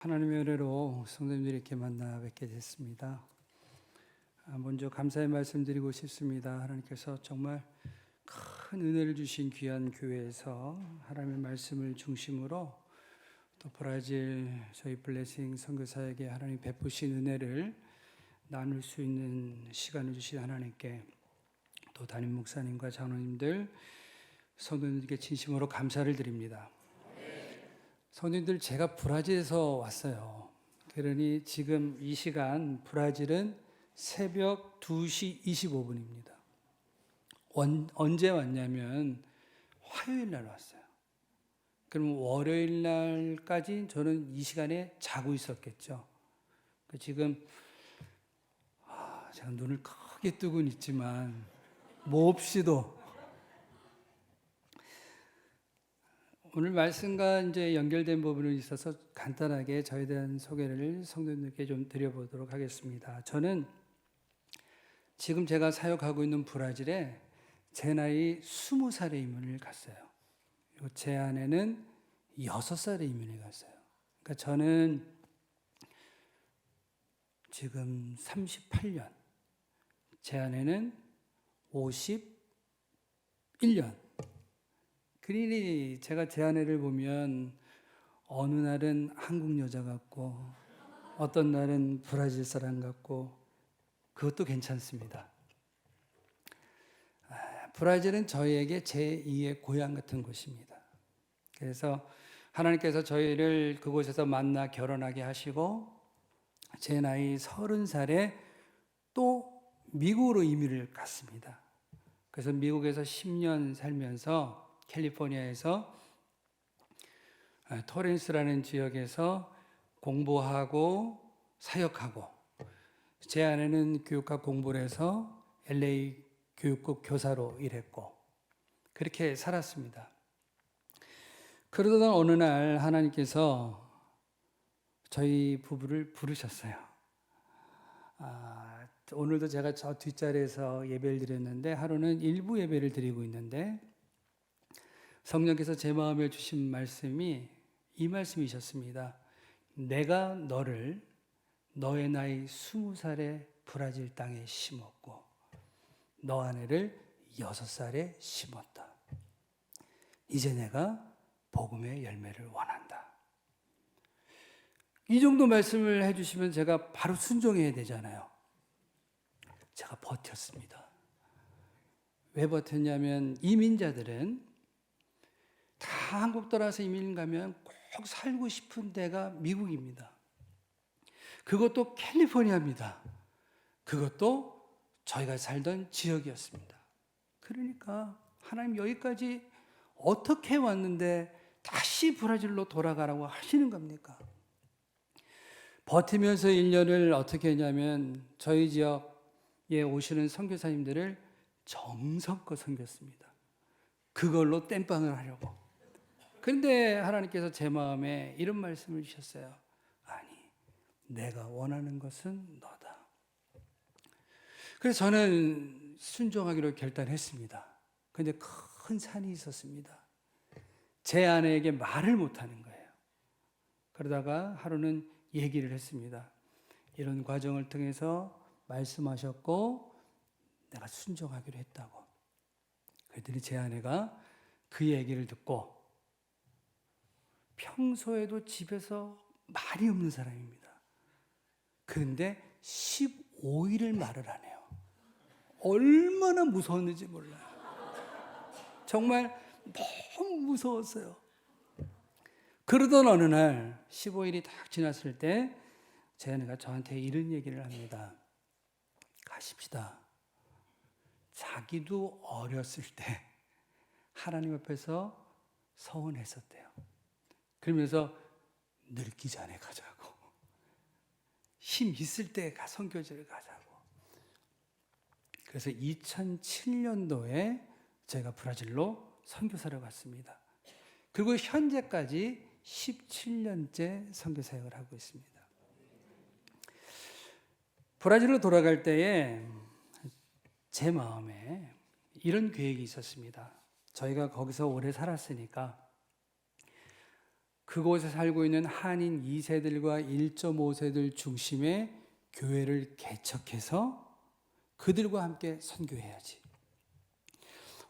하나님의 은혜로 성도님들이 이렇게 만나 뵙게 됐습니다. 먼저 감사의 말씀드리고 싶습니다. 하나님께서 정말 큰 은혜를 주신 귀한 교회에서 하나님의 말씀을 중심으로 또 브라질 저희 블레싱 선교사에게 하나님 베푸신 은혜를 나눌 수 있는 시간을 주신 하나님께 또 담임 목사님과 장로님들 성도님들께 진심으로 감사를 드립니다. 성도님들, 제가 브라질에서 왔어요. 그러니 지금 이 시간 브라질은 새벽 2시 25분입니다. 언제 왔냐면 화요일 날 왔어요. 그럼 월요일 날까지 저는 이 시간에 자고 있었겠죠. 지금 제가 눈을 크게 뜨고는 있지만 몹시도 오늘 말씀과 이제 연결된 부분이 있어서 간단하게 저에 대한 소개를 성도님들께 좀 드려보도록 하겠습니다. 저는 지금 제가 사역하고 있는 브라질에 제 나이 20살에 이민을 갔어요. 그리고 제 아내는 6살에 이민을 갔어요. 그러니까 저는 지금 38년, 제 아내는 51년. 그러니 제가 제 아내를 보면 어느 날은 한국 여자 같고 어떤 날은 브라질 사람 같고 그것도 괜찮습니다. 브라질은 저희에게 제2의 고향 같은 곳입니다. 그래서 하나님께서 저희를 그곳에서 만나 결혼하게 하시고 제 나이 30살에 또 미국으로 이민을 갔습니다. 그래서 미국에서 10년 살면서 캘리포니아에서 토렌스라는 지역에서 공부하고 사역하고, 제 아내는 교육학 공부를 해서 LA 교육국 교사로 일했고 그렇게 살았습니다. 그러던 어느 날 하나님께서 저희 부부를 부르셨어요. 오늘도 제가 저 뒷자리에서 예배를 드렸는데 하루는 일부 예배를 드리고 있는데 성령께서 제 마음에 주신 말씀이 이 말씀이셨습니다. 내가 너를 너의 나이 20살에 브라질 땅에 심었고 너 아내를 6살에 심었다. 이제 내가 복음의 열매를 원한다. 이 정도 말씀을 해주시면 제가 바로 순종해야 되잖아요. 제가 버텼습니다. 왜 버텼냐면 이민자들은 다 한국 떠나서 이민 가면 꼭 살고 싶은 데가 미국입니다. 그것도 캘리포니아입니다. 그것도 저희가 살던 지역이었습니다. 그러니까 하나님 여기까지 어떻게 왔는데 다시 브라질로 돌아가라고 하시는 겁니까? 버티면서 1년을 어떻게 했냐면 저희 지역에 오시는 선교사님들을 정성껏 섬겼습니다. 그걸로 땜빵을 하려고. 그런데 하나님께서 제 마음에 이런 말씀을 주셨어요. 아니, 내가 원하는 것은 너다. 그래서 저는 순종하기로 결단했습니다. 그런데 큰 산이 있었습니다. 제 아내에게 말을 못하는 거예요. 그러다가 하루는 얘기를 했습니다. 이런 과정을 통해서 말씀하셨고 내가 순종하기로 했다고. 그랬더니 제 아내가 그 얘기를 듣고, 평소에도 집에서 말이 없는 사람입니다. 그런데 15일을 말을 안 해요. 얼마나 무서웠는지 몰라요. 정말 너무 무서웠어요. 그러던 어느 날 15일이 딱 지났을 때 제 아내가 저한테 이런 얘기를 합니다. 가십시다. 자기도 어렸을 때 하나님 앞에서 서원했었대요. 그러면서 늙기 전에 가자고, 힘 있을 때 선교지를 가자고. 그래서 2007년도에 제가 브라질로 선교사를 갔습니다. 그리고 현재까지 17년째 선교 사역을 하고 있습니다. 브라질로 돌아갈 때에 제 마음에 이런 계획이 있었습니다. 저희가 거기서 오래 살았으니까 그곳에 살고 있는 한인 2세들과 1.5세들 중심의 교회를 개척해서 그들과 함께 선교해야지.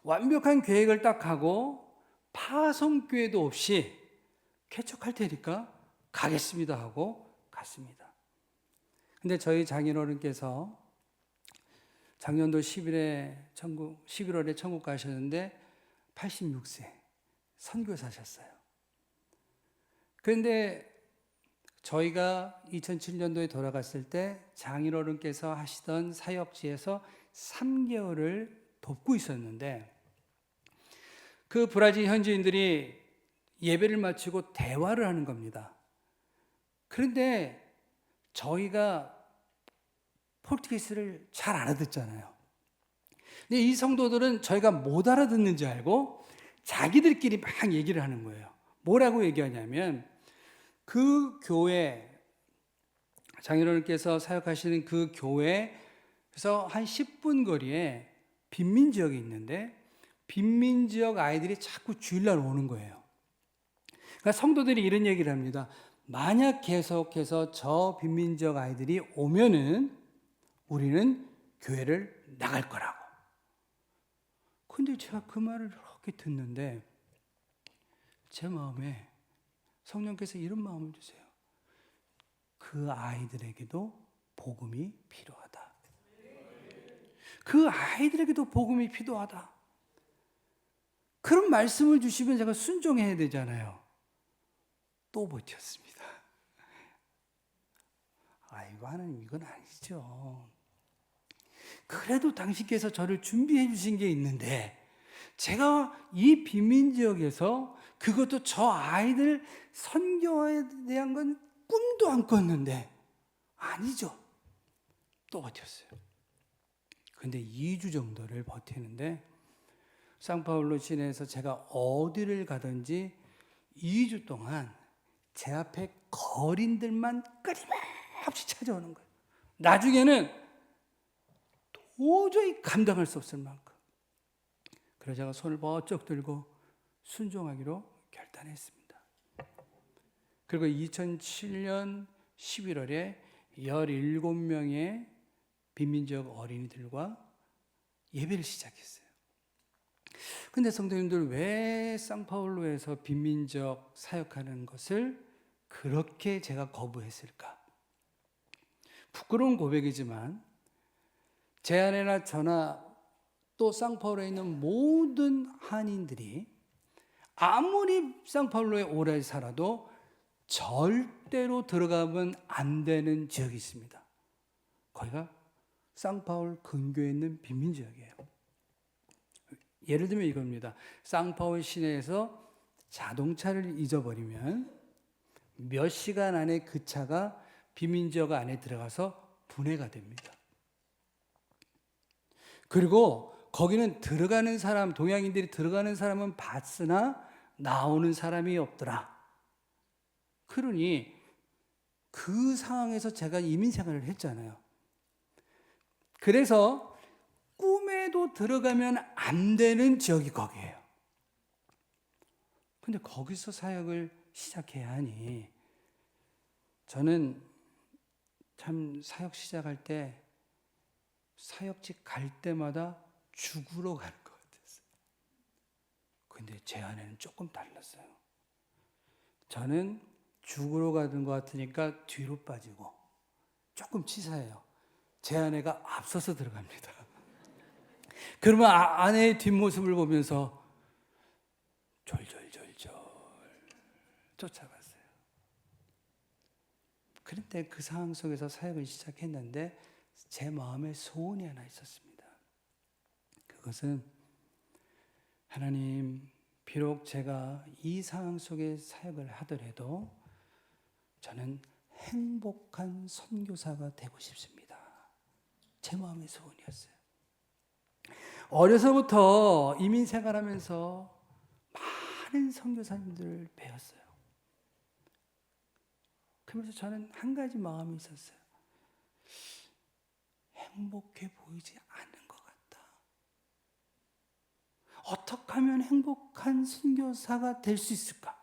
완벽한 계획을 딱 하고 파송교회도 없이 개척할 테니까 가겠습니다 하고 갔습니다. 근데 저희 장인어른께서 작년도 11월에 천국 가셨는데 86세 선교사셨어요. 그런데 저희가 2007년도에 돌아갔을 때 장인어른께서 하시던 사역지에서 3개월을 돕고 있었는데 그 브라질 현지인들이 예배를 마치고 대화를 하는 겁니다. 그런데 저희가 포르투기스를 잘 알아듣잖아요. 근데 이 성도들은 저희가 못 알아듣는지 알고 자기들끼리 막 얘기를 하는 거예요. 뭐라고 얘기하냐면 그 교회, 장인어른께서 사역하시는 그 교회에서 한 10분 거리에 빈민 지역이 있는데 빈민 지역 아이들이 자꾸 주일날 오는 거예요. 그러니까 성도들이 이런 얘기를 합니다. 만약 계속해서 저 빈민 지역 아이들이 오면은 우리는 교회를 나갈 거라고. 근데 제가 그 말을 그렇게 듣는데 제 마음에 성령께서 이런 마음을 주세요. 그 아이들에게도 복음이 필요하다. 그 아이들에게도 복음이 필요하다. 그런 말씀을 주시면 제가 순종해야 되잖아요. 또 버텼습니다. 아이고 하나님 이건 아니죠. 그래도 당신께서 저를 준비해 주신 게 있는데 제가 이 빈민 지역에서 그것도 저 아이들 선교에 대한 건 꿈도 안 꿨는데 아니죠. 또 버텼어요. 근데 2주 정도를 버티는데 상파울로 시내에서 제가 어디를 가든지 2주 동안 제 앞에 거린들만 끊임없이 찾아오는 거예요. 나중에는 도저히 감당할 수 없을 만큼. 그래서 제가 손을 번쩍 들고 순종하기로 결단했습니다. 그리고 2007년 11월에 17명의 빈민지역 어린이들과 예배를 시작했어요. 근데 성도님들 왜 상파울로에서 빈민지역 사역하는 것을 그렇게 제가 거부했을까? 부끄러운 고백이지만 제 아내나 저나 또 상파울로에 있는 모든 한인들이 아무리 상파울로에 오래 살아도 절대로 들어가면 안 되는 지역이 있습니다. 거기가 상파울 근교에 있는 빈민지역이에요. 예를 들면 이겁니다. 상파울 시내에서 자동차를 잊어버리면 몇 시간 안에 그 차가 빈민지역 안에 들어가서 분해가 됩니다. 그리고 거기는 들어가는 사람, 동양인들이 들어가는 사람은 봤으나 나오는 사람이 없더라. 그러니 그 상황에서 제가 이민 생활을 했잖아요. 그래서 꿈에도 들어가면 안 되는 지역이 거기예요. 근데 거기서 사역을 시작해야 하니 저는 참 사역 시작할 때 사역직 갈 때마다 죽으러 가는 것 같았어요. 근데 제 아내는 조금 달랐어요. 저는 죽으러 가는 것 같으니까 뒤로 빠지고 조금 치사해요. 제 아내가 앞서서 들어갑니다. 그러면 아내의 뒷모습을 보면서 졸졸졸졸 쫓아갔어요. 그런데 그 상황 속에서 사역을 시작했는데 제 마음에 소원이 하나 있었습니다. 그것은 하나님, 비록 제가 이 상황 속에 사역을 하더라도 저는 행복한 선교사가 되고 싶습니다. 제 마음의 소원이었어요. 어려서부터 이민 생활하면서 많은 선교사님들을 배웠어요. 그러면서 저는 한 가지 마음이 있었어요. 행복해 보이지 않는 것 같다. 어떻게 하면 행복한 선교사가 될 수 있을까?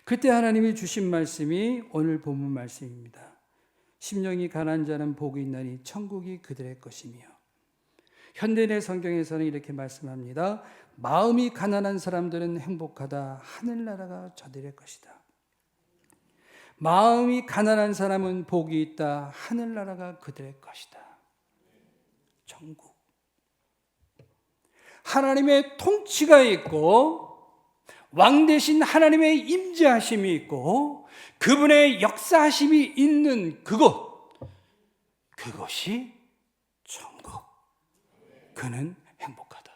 그때 하나님이 주신 말씀이 오늘 본문 말씀입니다. 심령이 가난한 자는 복이 있나니 천국이 그들의 것이며, 현대인의 성경에서는 이렇게 말씀합니다. 마음이 가난한 사람들은 행복하다. 하늘나라가 저들의 것이다. 마음이 가난한 사람은 복이 있다. 하늘나라가 그들의 것이다. 천국. 하나님의 통치가 있고 왕 대신 하나님의 임재하심이 있고 그분의 역사하심이 있는 그것이 천국. 그는 행복하다.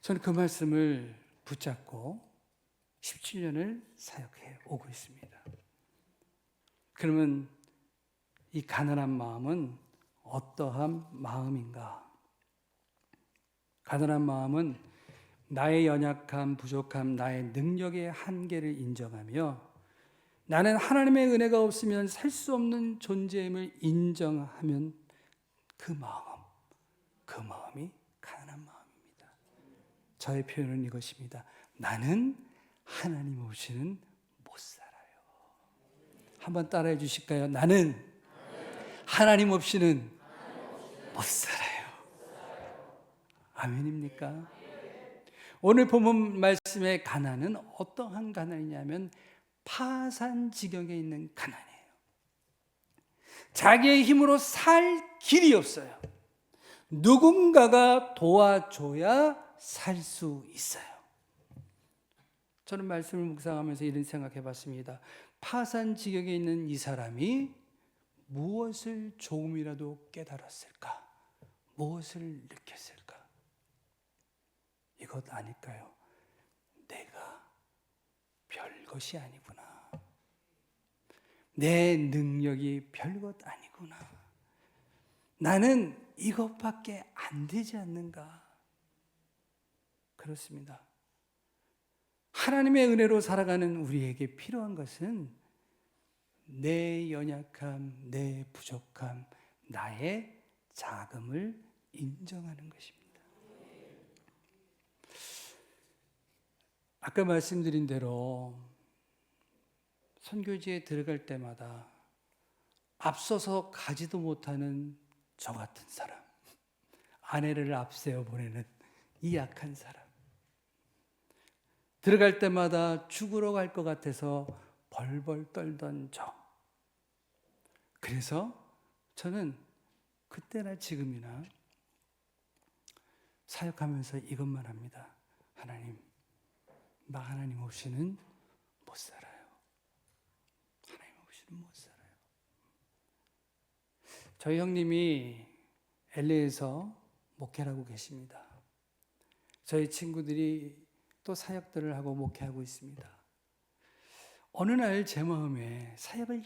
저는 그 말씀을 붙잡고 17년을 사역해 오고 있습니다. 그러면 이 가난한 마음은 어떠한 마음인가? 가난한 마음은 나의 연약함, 부족함, 나의 능력의 한계를 인정하며 나는 하나님의 은혜가 없으면 살 수 없는 존재임을 인정하면 그 마음이 가난한 마음입니다. 저의 표현은 이것입니다. 나는 하나님 없이는 못 살아요. 한번 따라해 주실까요? 나는 하나님 없이는 못 살아요. 아멘입니까? 오늘 본문 말씀의 가난은 어떠한 가난이냐면 파산지경에 있는 가난이에요. 자기의 힘으로 살 길이 없어요. 누군가가 도와줘야 살 수 있어요. 저는 말씀을 묵상하면서 이런 생각해 봤습니다. 파산지경에 있는 이 사람이 무엇을 조금이라도 깨달았을까? 무엇을 느꼈을까? 이것 아닐까요? 내가 별것이 아니구나. 내 능력이 별것 아니구나. 나는 이것밖에 안 되지 않는가? 그렇습니다. 하나님의 은혜로 살아가는 우리에게 필요한 것은 내 연약함, 내 부족함, 나의 작음을 인정하는 것입니다. 아까 말씀드린 대로 선교지에 들어갈 때마다 앞서서 가지도 못하는 저 같은 사람, 아내를 앞세워 보내는 이 약한 사람, 들어갈 때마다 죽으러 갈 것 같아서 벌벌 떨던 저. 그래서 저는 그때나 지금이나 사역하면서 이것만 합니다. 하나님, 나 하나님 없이는 못 살아요. 하나님 없이는 못 살아요. 저희 형님이 LA에서 목회를 하고 계십니다. 저희 친구들이 또 사역들을 하고 목회하고 있습니다. 어느 날 제 마음에 사역을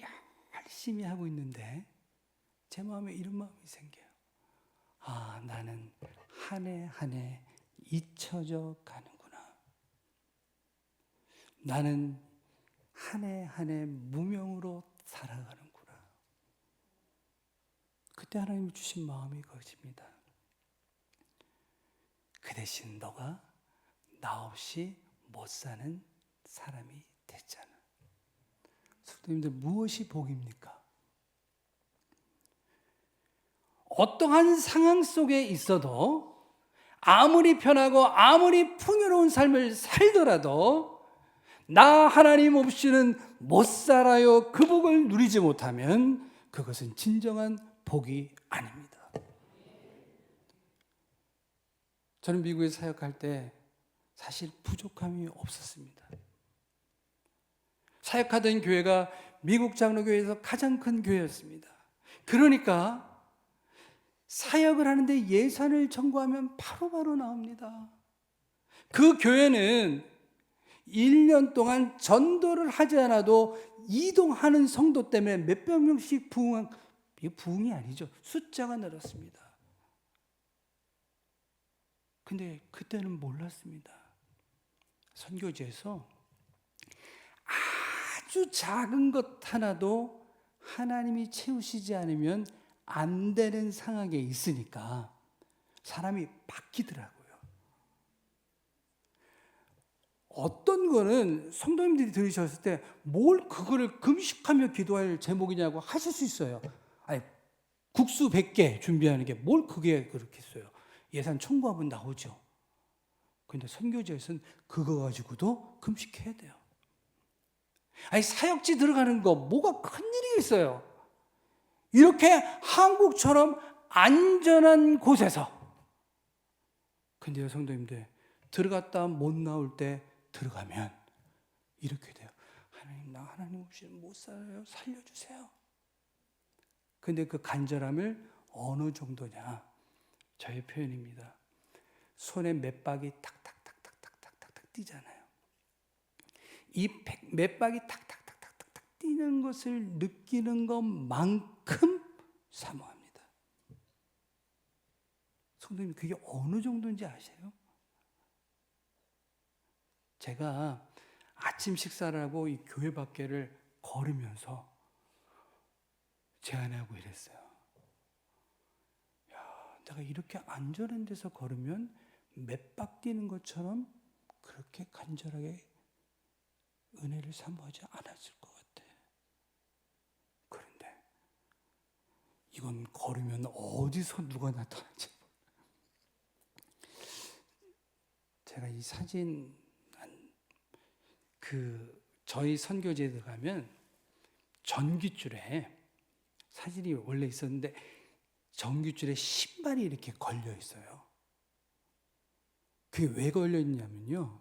열심히 하고 있는데 제 마음에 이런 마음이 생겨요. 아, 나는 한 해 한 해 잊혀져 가는구나. 나는 한 해 한 해 무명으로 살아가는구나. 그때 하나님이 주신 마음이 그것입니다. 그 대신 너가 나 없이 못 사는 사람이 됐잖아. 성도님들, 무엇이 복입니까? 어떠한 상황 속에 있어도 아무리 편하고 아무리 풍요로운 삶을 살더라도 나 하나님 없이는 못 살아요. 그 복을 누리지 못하면 그것은 진정한 복이 아닙니다. 저는 미국에 사역할 때 사실 부족함이 없었습니다. 사역하던 교회가 미국 장로교회에서 가장 큰 교회였습니다. 그러니까 사역을 하는데 예산을 청구하면 바로바로 나옵니다. 그 교회는 1년 동안 전도를 하지 않아도 이동하는 성도 때문에 몇백 명씩 부흥이 아니죠. 숫자가 늘었습니다. 근데 그때는 몰랐습니다. 선교지에서 아주 작은 것 하나도 하나님이 채우시지 않으면 안 되는 상황에 있으니까 사람이 바뀌더라고요. 어떤 거는 성도님들이 들으셨을 때 뭘 그거를 금식하며 기도할 제목이냐고 하실 수 있어요. 아니, 국수 100개 준비하는 게 뭘 그게 그렇겠어요. 예산 청구하면 나오죠. 근데 선교지에서는 그거 가지고도 금식해야 돼요. 아니, 사역지 들어가는 거 뭐가 큰일이 있어요. 이렇게 한국처럼 안전한 곳에서. 근데요, 성도님들, 들어갔다 못 나올 때 들어가면 이렇게 돼요. 하나님, 나 하나님 없이 못 살아요. 살려주세요. 근데 그 간절함을 어느 정도냐? 저의 표현입니다. 손에 맷박이 탁탁탁탁탁탁탁 뛰잖아요. 이 맷박이 탁탁탁탁탁 뛰는 것을 느끼는 것만큼 사모합니다. 성도님, 그게 어느 정도인지 아세요? 제가 아침 식사를 하고 이 교회 밖에를 걸으면서 제안하고 이랬어요. 야, 내가 이렇게 안전한 데서 걸으면 맷박 뛰는 것처럼 그렇게 간절하게 은혜를 사모하지 않았을 것 같아. 그런데 이건 걸으면 어디서 누가 나타나지? 제가 이 사진 저희 선교지에 들어가면 전깃줄에 사진이 원래 있었는데 전깃줄에 신발이 이렇게 걸려 있어요. 그게 왜 걸려 있냐면요,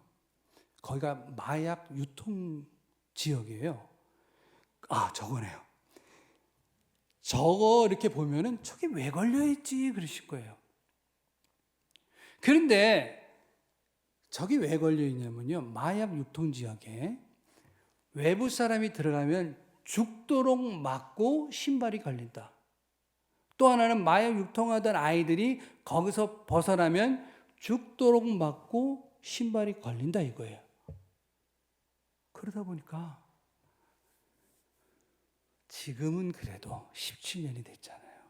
거기가 마약 유통 지역이에요. 아, 저거네요. 저거 이렇게 보면은 저게 왜 걸려 있지 그러실 거예요. 그런데 저게 왜 걸려 있냐면요, 마약 유통 지역에 외부 사람이 들어가면 죽도록 맞고 신발이 걸린다. 또 하나는 마약 유통하던 아이들이 거기서 벗어나면 죽도록 맞고 신발이 걸린다 이거예요. 그러다 보니까 지금은 그래도 17년이 됐잖아요.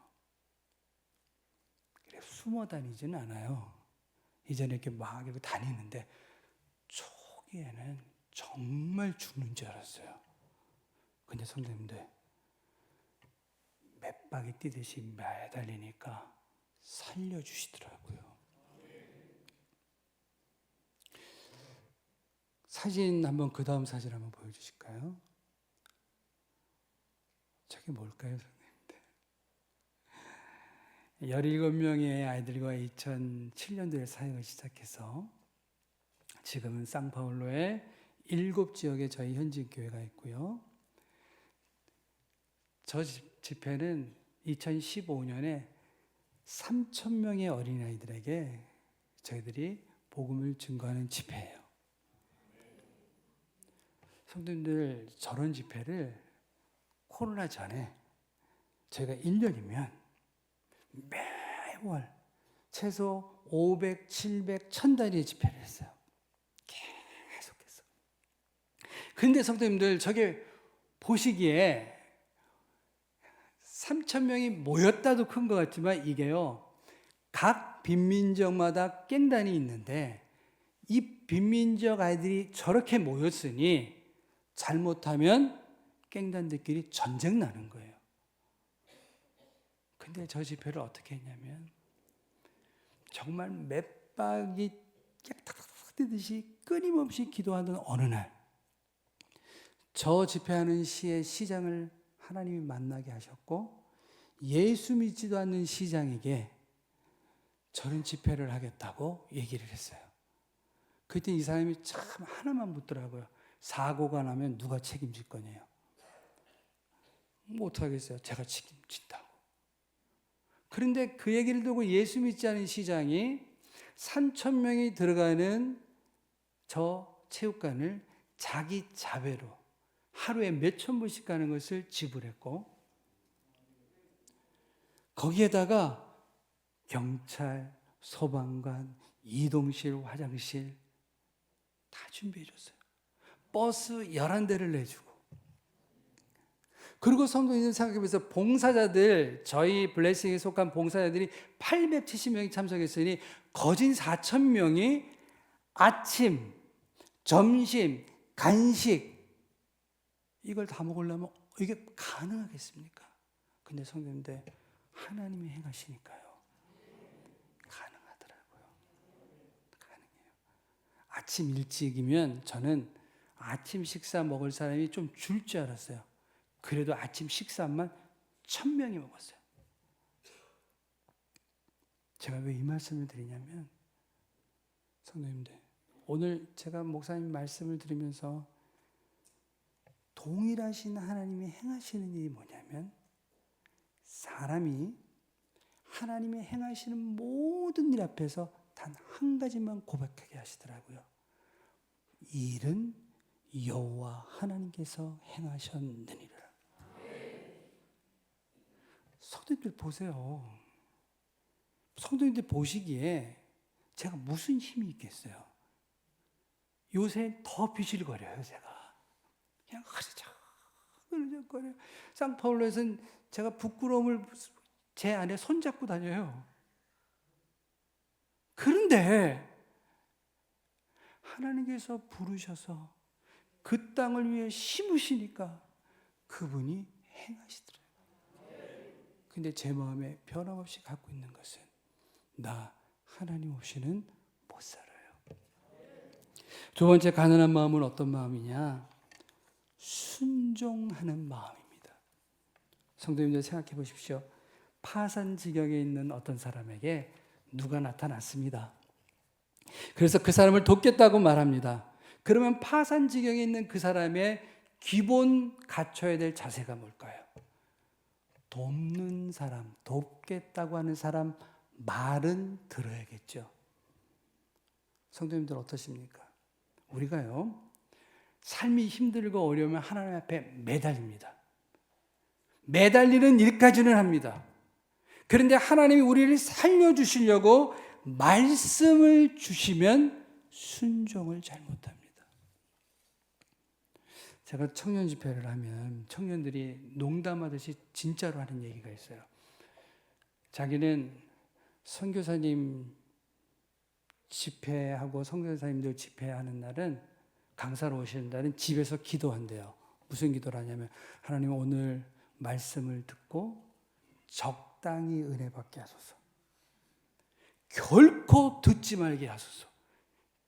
그래 숨어 다니지는 않아요. 이전에 이렇게 막 이렇게 다니는데 초기에는 정말 죽는 줄 알았어요. 근데 성도님들, 맷박이 뛰듯이 매달리니까 살려주시더라고요. 사진 한번, 그 다음 사진 한번 보여주실까요? 저게 뭘까요, 선생님들? 17명의 아이들과 2007년도에 사역을 시작해서 지금은 상파울로에 7지역에 저희 현지 교회가 있고요. 저 집회는 2015년에 3,000명의 어린아이들에게 저희들이 복음을 증거하는 집회예요. 성도님들, 저런 집회를 코로나 전에 저희가 1년이면 매월 최소 500, 700, 1000단위의 집회를 했어요. 계속해서. 근데 성도님들, 저게 보시기에 3,000명이 모였다도 큰 것 같지만 이게요, 각 빈민족마다 깽단이 있는데 이 빈민족 아이들이 저렇게 모였으니 잘못하면 깽단들끼리 전쟁 나는 거예요. 근데 저 집회를 어떻게 했냐면 정말 맷박이 탁탁탁 뛰듯이 끊임없이 기도하던 어느 날, 저 집회하는 시의 시장을 하나님이 만나게 하셨고, 예수 믿지도 않는 시장에게 저런 집회를 하겠다고 얘기를 했어요. 그때 이 사람이 참 하나만 묻더라고요. 사고가 나면 누가 책임질 거냐요. 못하겠어요. 제가 책임진다고. 그런데 그 얘기를 듣고 예수 믿지 않은 시장이 3,000명이 들어가는 저 체육관을 자기 자회로 하루에 몇천 불씩 가는 것을 지불했고, 거기에다가 경찰, 소방관, 이동실, 화장실 다 준비해 줬어요. 버스 11대를 내주고. 그리고 성도님들 생각해보세요. 봉사자들, 저희 블레싱에 속한 봉사자들이 870명이 참석했으니 거진 4,000명이 아침, 점심, 간식 이걸 다 먹으려면 이게 가능하겠습니까? 근데 성도님들 하나님이 행하시니까요. 가능하더라고요. 가능해요. 아침 일찍이면 저는 아침 식사 먹을 사람이 좀 줄 줄 알았어요. 그래도 아침 식사만 1000명이 먹었어요. 제가 왜 이 말씀을 드리냐면 성도님들 오늘 제가 목사님 말씀을 들으면서 동일하신 하나님이 행하시는 일이 뭐냐면 사람이 하나님이 행하시는 모든 일 앞에서 단 한 가지만 고백하게 하시더라고요. 이 일은 여호와 하나님께서 행하셨느니라. 성도님들 보세요. 성도님들 보시기에 제가 무슨 힘이 있겠어요? 요새 더 비실거려요, 제가. 그냥 흐르적거려요. 상파울로에서는 제가 부끄러움을 제 안에 손잡고 다녀요. 그런데 하나님께서 부르셔서 그 땅을 위해 심으시니까 그분이 행하시더라고요. 근데 제 마음에 변함없이 갖고 있는 것은 나 하나님 없이는 못 살아요. 두 번째 가난한 마음은 어떤 마음이냐? 순종하는 마음입니다. 성도님들 생각해 보십시오. 파산 지경에 있는 어떤 사람에게 누가 나타났습니다. 그래서 그 사람을 돕겠다고 말합니다. 그러면 파산 지경에 있는 그 사람의 기본 갖춰야 될 자세가 뭘까요? 돕는 사람, 돕겠다고 하는 사람 말은 들어야겠죠. 성도님들 어떠십니까? 우리가요, 삶이 힘들고 어려우면 하나님 앞에 매달립니다. 매달리는 일까지는 합니다. 그런데 하나님이 우리를 살려주시려고 말씀을 주시면 순종을 잘 못합니다. 제가 청년 집회를 하면 청년들이 농담하듯이 진짜로 하는 얘기가 있어요. 자기는 선교사님 집회하고 선교사님들 집회하는 날은 강사로 오시는 날은 집에서 기도한대요. 무슨 기도를 하냐면 하나님 오늘 말씀을 듣고 적당히 은혜 받게 하소서. 결코 듣지 말게 하소서.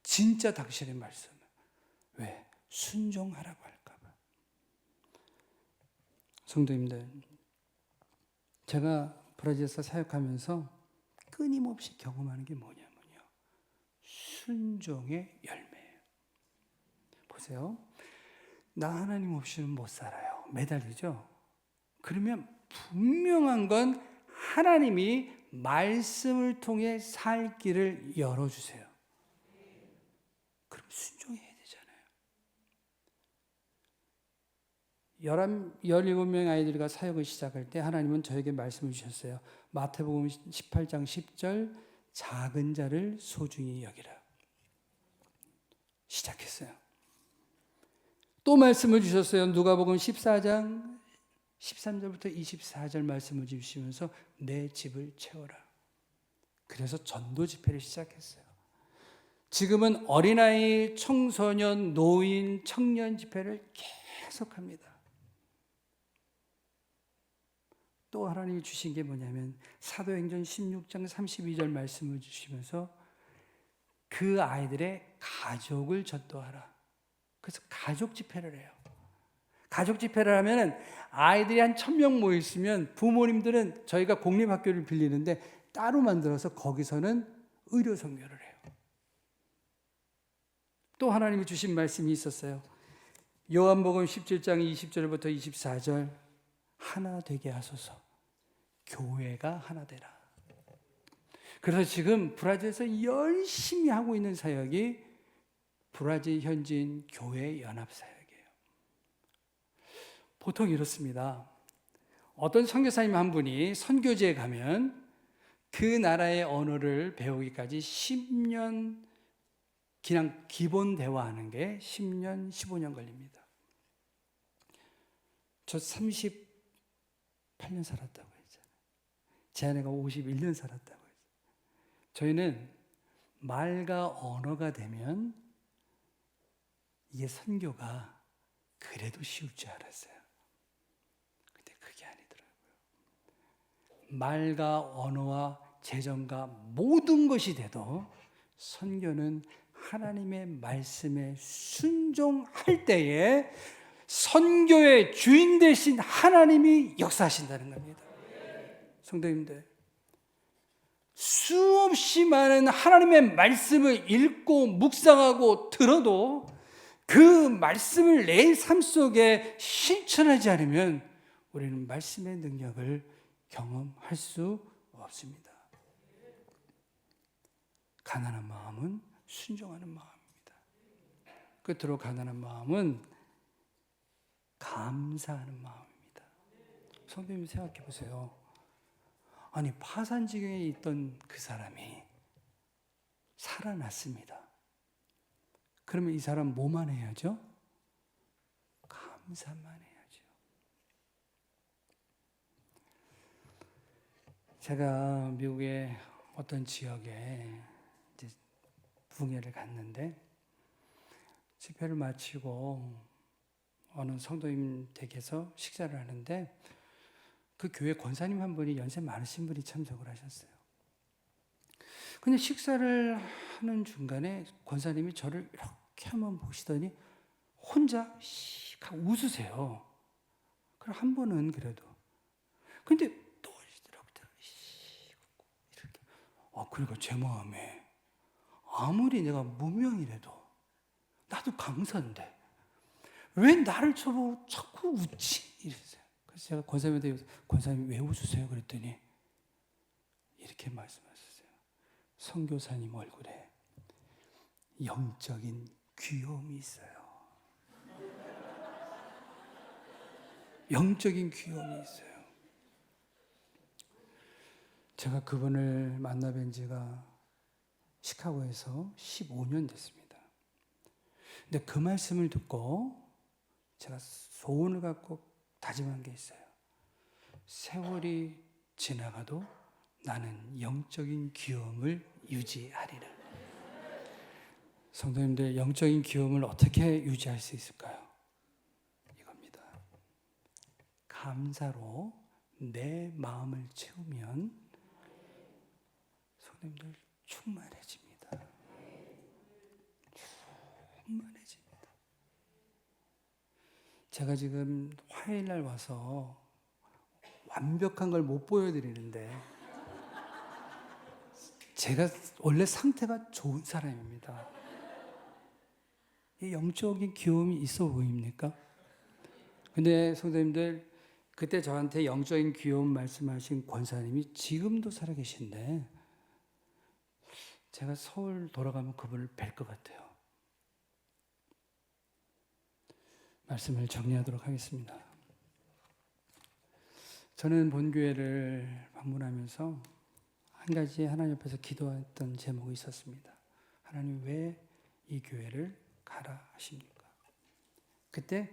진짜 당신의 말씀을. 왜? 순종하라고 할까 봐. 성도님들, 제가 브라질에서 사역하면서 끊임없이 경험하는 게 뭐냐면요. 순종의 열매예요. 보세요. 나 하나님 없이는 못 살아요. 매달리죠? 그러면 분명한 건 하나님이 말씀을 통해 살 길을 열어주세요. 그럼 순종해야 되잖아요. 17명 아이들과 사역을 시작할 때 하나님은 저에게 말씀을 주셨어요. 마태복음 18장 10절 작은 자를 소중히 여기라. 시작했어요. 또 말씀을 주셨어요. 누가복음 14장 13절부터 24절 말씀을 주시면서 내 집을 채워라. 그래서 전도 집회를 시작했어요. 지금은 어린아이, 청소년, 노인, 청년 집회를 계속합니다. 또 하나님이 주신 게 뭐냐면 사도행전 16장 32절 말씀을 주시면서 그 아이들의 가족을 전도하라. 그래서 가족 집회를 해요. 가족 집회를 하면은 아이들이 한 1000명 모여 있으면 부모님들은 저희가 공립학교를 빌리는데 따로 만들어서 거기서는 의료 선교를 해요. 또 하나님이 주신 말씀이 있었어요. 요한복음 17장 20절부터 24절 하나 되게 하소서. 교회가 하나 되라. 그래서 지금 브라질에서 열심히 하고 있는 사역이 브라질 현지인 교회 연합 사역이에요. 보통 이렇습니다. 어떤 선교사님 한 분이 선교지에 가면 그 나라의 언어를 배우기까지 10년 그냥 기본 대화하는 게 10년, 15년 걸립니다. 저 38년 살았다고 했잖아요. 제 아내가 51년 살았다고 했어요. 저희는 말과 언어가 되면 이게 선교가 그래도 쉬울 줄 알았어요. 근데 그게 아니더라고요. 말과 언어와 재정과 모든 것이 돼도 선교는 하나님의 말씀에 순종할 때에 선교의 주인 되신 하나님이 역사하신다는 겁니다. 성도님들, 수없이 많은 하나님의 말씀을 읽고 묵상하고 들어도 그 말씀을 내 삶 속에 실천하지 않으면 우리는 말씀의 능력을 경험할 수 없습니다. 가난한 마음은 순종하는 마음입니다. 끝으로 가난한 마음은 감사하는 마음입니다. 성도님 생각해 보세요. 아니 파산지경에 있던 그 사람이 살아났습니다. 그러면 이 사람 뭐만 해야죠? 감사만 해야죠. 제가 미국의 어떤 지역에 이제 부흥회를 갔는데 집회를 마치고 어느 성도님 댁에서 식사를 하는데 그 교회 권사님 한 분이 연세 많으신 분이 참석을 하셨어요. 근데 식사를 하는 중간에 권사님이 저를 이렇게 한번 보시더니 혼자 씩 하고 웃으세요. 그럼 한 번은 그래도. 근데 또 이렇게. 그러니까 제 마음에 아무리 내가 무명이라도 나도 강사인데 왜 나를 저로 자꾸 웃지? 이랬어요. 그래서 제가 권사님한테 권사님 왜 웃으세요? 그랬더니 이렇게 말씀하셨어요. 선교사님 얼굴에 영적인 귀여움이 있어요. 영적인 귀여움이 있어요. 제가 그분을 만나뵌 지가 시카고에서 15년 됐습니다. 근데 그 말씀을 듣고 제가 소원을 갖고 다짐한 게 있어요. 세월이 지나가도 나는 영적인 귀여움을 유지하리라. 성도님들, 영적인 귀여움을 어떻게 유지할 수 있을까요? 이겁니다. 감사로 내 마음을 채우면 성도님들 충만해집니다. 충만해집니다. 제가 지금 화요일날 와서 완벽한 걸 못 보여드리는데 제가 원래 상태가 좋은 사람입니다. 이 영적인 귀여움이 있어 보입니까? 근데 성도님들, 그때 저한테 영적인 귀여움 말씀하신 권사님이 지금도 살아계신데 제가 서울 돌아가면 그분을 뵐 것 같아요. 말씀을 정리하도록 하겠습니다. 저는 본교회를 방문하면서 한 가지 하나님 앞에서 기도했던 제목이 있었습니다. 하나님 왜 이 교회를 가라 하십니까? 그때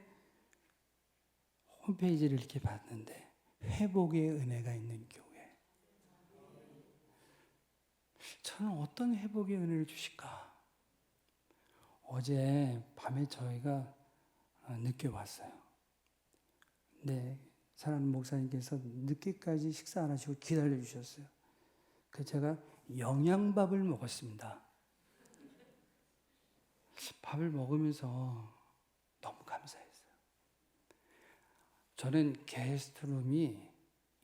홈페이지를 이렇게 봤는데 회복의 은혜가 있는 교회. 저는 어떤 회복의 은혜를 주실까? 어제 밤에 저희가 느껴봤어요. 네, 사랑하는 목사님께서 늦게까지 식사 안 하시고 기다려 주셨어요. 그래서 제가 영양밥을 먹었습니다. 밥을 먹으면서 너무 감사했어요. 저는 게스트룸이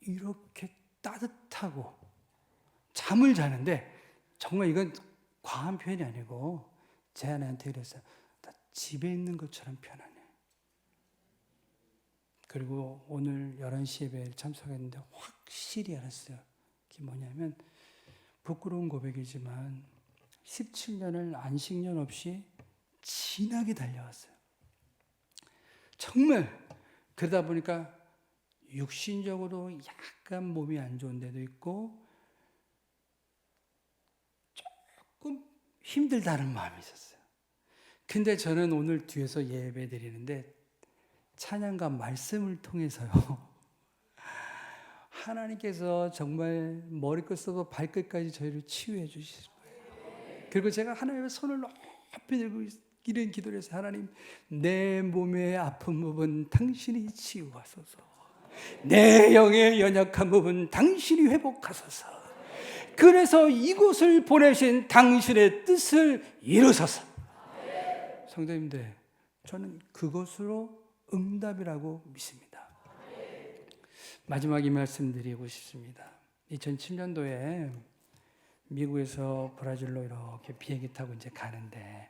이렇게 따뜻하고 잠을 자는데 정말 이건 과한 표현이 아니고 제 아내한테 그랬어요. 나 집에 있는 것처럼 편하네. 그리고 오늘 11시 예배에 참석했는데 확실히 알았어요. 그게 뭐냐면 부끄러운 고백이지만 17년을 안식년 없이 진하게 달려왔어요. 정말 그러다 보니까 육신적으로 약간 몸이 안 좋은 데도 있고 조금 힘들다는 마음이 있었어요. 근데 저는 오늘 뒤에서 예배 드리는데 찬양과 말씀을 통해서요. 하나님께서 정말 머리끝부터 발끝까지 저희를 치유해 주실 거예요. 그리고 제가 하나님의 손을 높이 들고 이런 기도를 해서 하나님, 내 몸의 아픈 부분 당신이 치유하소서. 내 영의 연약한 부분 당신이 회복하소서. 그래서 이곳을 보내신 당신의 뜻을 이루소서. 성도님들, 저는 그것으로 응답이라고 믿습니다. 마지막 이 말씀드리고 싶습니다. 2007년도에 미국에서 브라질로 이렇게 비행기 타고 이제 가는데,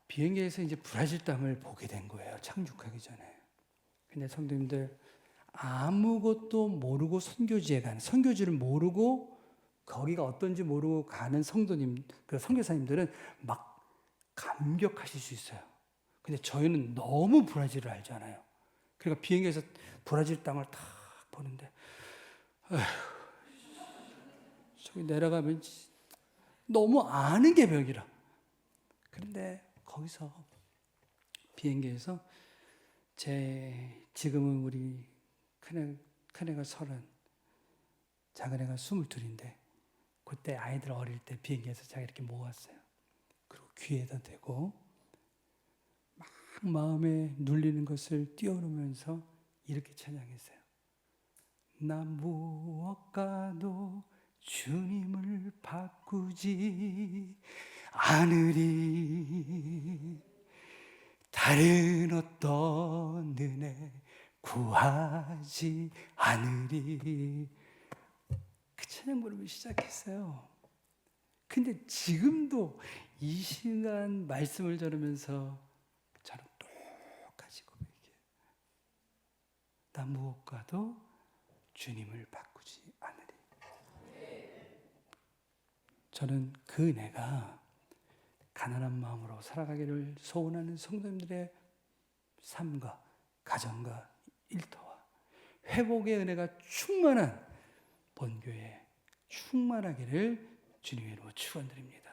비행기에서 이제 브라질 땅을 보게 된 거예요. 착륙하기 전에. 근데 성도님들, 아무것도 모르고 선교지에 가는, 선교지를 모르고 거기가 어떤지 모르고 가는 성도님, 그 선교사님들은 막 감격하실 수 있어요. 근데 저희는 너무 브라질을 알잖아요. 그러니까 비행기에서 브라질 땅을 딱 보는데, 저기 내려가면 너무 아는 게 벽이라. 그런데 거기서 비행기에서 지금은 우리 큰애가 30, 작은애가 22인데 그때 아이들 어릴 때 비행기에서 제가 이렇게 모았어요. 그리고 귀에다 대고 막 마음에 눌리는 것을 띄워놓으면서 이렇게 찬양했어요. 나 무엇과도 주님을 바꾸지 않으리. 다른 어떤 은혜 구하지 않으리. 그 찬양 부르면 시작했어요. 근데 지금도 이 시간 말씀을 들으면서 저는 똑같이 고백해요. 나 무엇과도 주님을 바꾸지 않으리. 저는 그 은혜가 가난한 마음으로 살아가기를 소원하는 성도님들의 삶과 가정과 일터와 회복의 은혜가 충만한 본교회에 충만하기를 주님의 이름으로 축원드립니다.